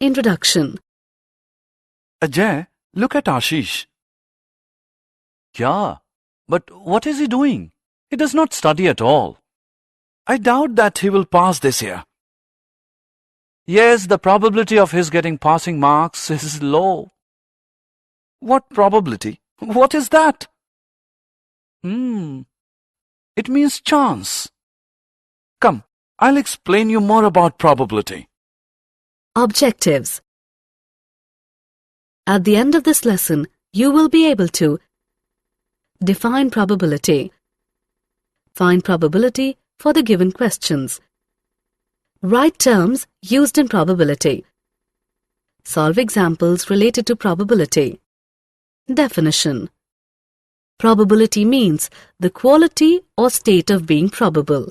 Introduction. Ajay, look at Ashish. Yeah, but what is he doing? He does not study at all. I doubt that he will pass this year. Yes, the probability of his getting passing marks is low. What probability? What is that? It means chance. Come, I'll explain you more about probability. Objectives. At the end of this lesson, you will be able to define probability, find probability for the given questions, write terms used in probability, solve examples related to probability. Definition. Probability means the quality or state of being probable.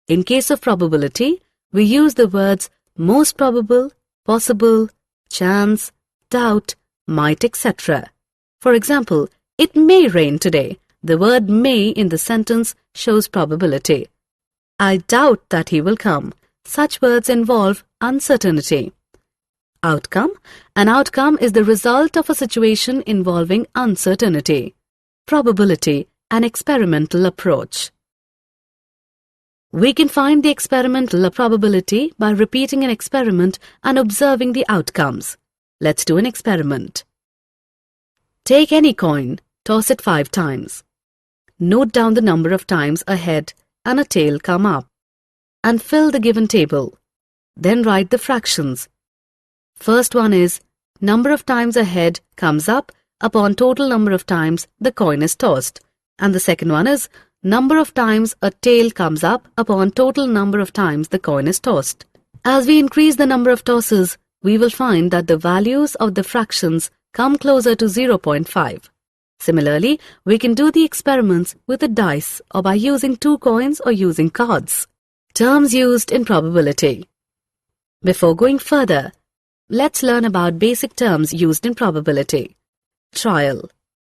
In case of probability, we use the words most probable, possible, chance, doubt, might, etc. For example, it may rain today. The word may in the sentence shows probability. I doubt that he will come. Such words involve uncertainty. Outcome. An outcome is the result of a situation involving uncertainty. Probability, an experimental approach. We can find the experimental probability by repeating an experiment and observing the outcomes. Let's do an experiment. Take any coin, toss it 5 times. Note down the number of times a head and a tail come up, and fill the given table. Then write the fractions. First one is number of times a head comes up upon total number of times the coin is tossed, and the second one is number of times a tail comes up upon total number of times the coin is tossed. As we increase the number of tosses, we will find that the values of the fractions come closer to 0.5. Similarly, we can do the experiments with a dice or by using 2 coins or using cards. Terms used in probability. Before going further, let's learn about basic terms used in probability. Trial.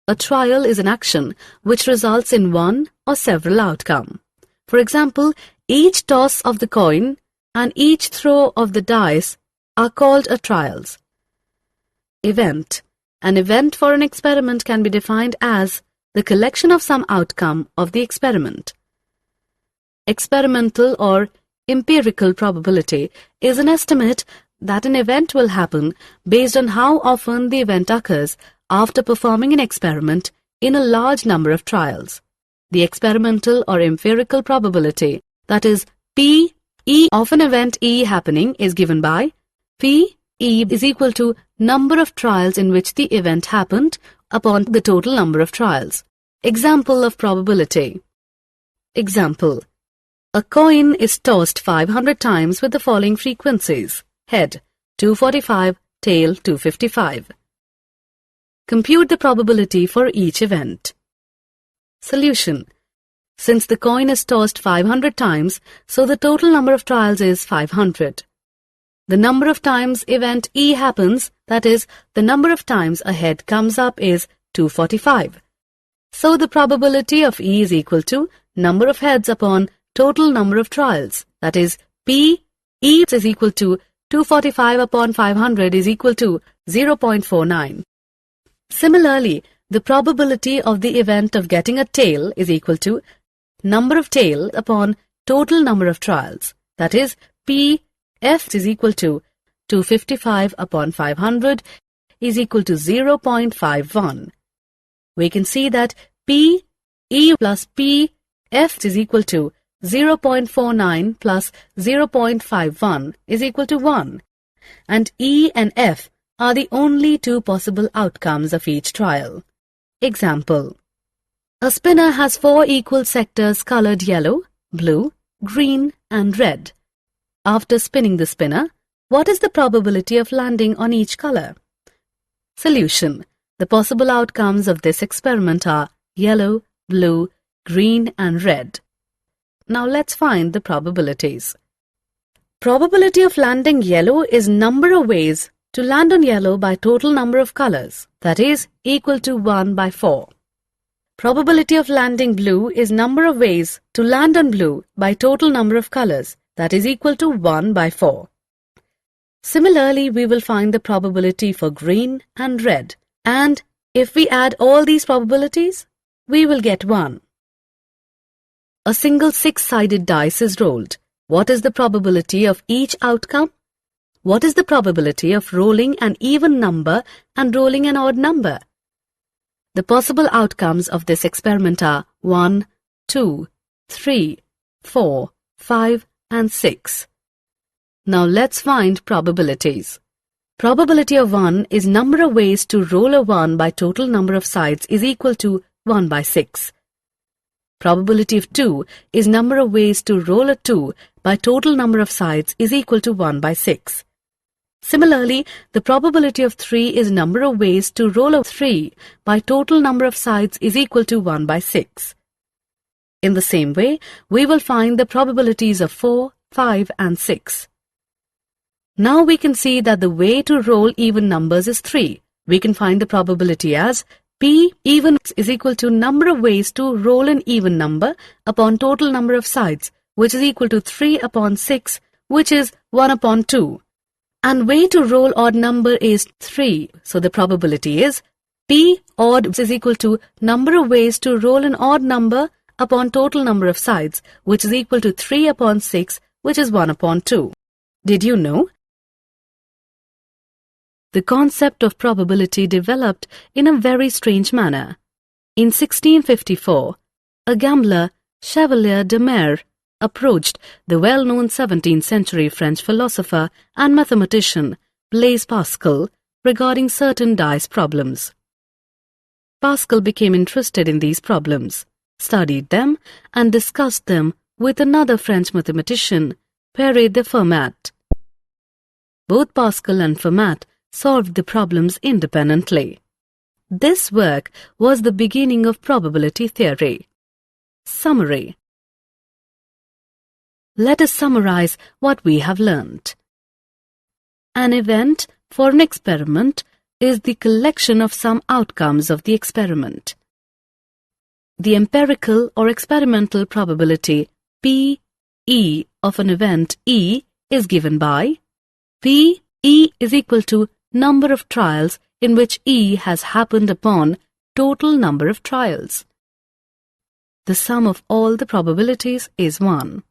A trial is an action which results in one or several outcomes. For example, each toss of the coin and each throw of the dice are called a trials. Event. An event for an experiment can be defined as the collection of some outcome of the experiment. Experimental or empirical probability is an estimate that an event will happen based on how often the event occurs after performing an experiment in a large number of trials. The experimental or empirical probability, that is P E of an event E happening, is given by P E is equal to number of trials in which the event happened upon the total number of trials. Example of probability. Example. A coin is tossed 500 times with the following frequencies. Head 245, tail 255. Compute the probability for each event. Solution. Since the coin is tossed 500 times, so the total number of trials is 500. The number of times event E happens, that is, the number of times a head comes up, is 245. So the probability of E is equal to number of heads upon total number of trials, that is, P E is equal to 245 upon 500 is equal to 0.49. Similarly, the probability of the event of getting a tail is equal to number of tail upon total number of trials, that is, P F is equal to 255 upon 500 is equal to 0.51. We can see that P E plus P F is equal to 0.49 plus 0.51 is equal to 1, and E and F are the only 2 possible outcomes of each trial. Example. A spinner has 4 equal sectors colored yellow, blue, green and red. After spinning the spinner, what is the probability of landing on each color? Solution. The possible outcomes of this experiment are yellow, blue, green and red. Now let's find the probabilities. Probability of landing yellow is number of ways to land on yellow by total number of colors, that is, equal to 1 by 4. Probability of landing blue is number of ways to land on blue by total number of colors, that is equal to 1 by 4. Similarly, we will find the probability for green and red. And if we add all these probabilities, we will get 1. A single 6-sided dice is rolled. What is the probability of each outcome? What is the probability of rolling an even number and rolling an odd number? The possible outcomes of this experiment are 1, 2, 3, 4, 5, and 6. Now let's find probabilities. Probability of 1 is number of ways to roll a 1 by total number of sides is equal to 1 by 6. Probability of 2 is number of ways to roll a 2 by total number of sides is equal to 1 by 6. Similarly, the probability of 3 is number of ways to roll a 3 by total number of sides is equal to 1 by 6. In the same way, we will find the probabilities of 4, 5, and 6. Now we can see that the way to roll even numbers is 3. We can find the probability as P even is equal to number of ways to roll an even number upon total number of sides, which is equal to 3 upon 6, which is 1 upon 2. And way to roll odd number is 3, so the probability is P odd is equal to number of ways to roll an odd number upon total number of sides, which is equal to 3 upon 6, which is 1 upon 2. Did you know? The concept of probability developed in a very strange manner. In 1654, a gambler, Chevalier de Mere, approached the well-known 17th century French philosopher and mathematician Blaise Pascal regarding certain dice problems. Pascal became interested in these problems, studied them, and discussed them with another French mathematician, Pere de Fermat. Both Pascal and Fermat solved the problems independently. This work was the beginning of probability theory. Summary. Let us summarize what we have learnt. An event for an experiment is the collection of some outcomes of the experiment. The empirical or experimental probability P(E) of an event E is given by P(E) is equal to number of trials in which E has happened upon total number of trials. The sum of all the probabilities is 1.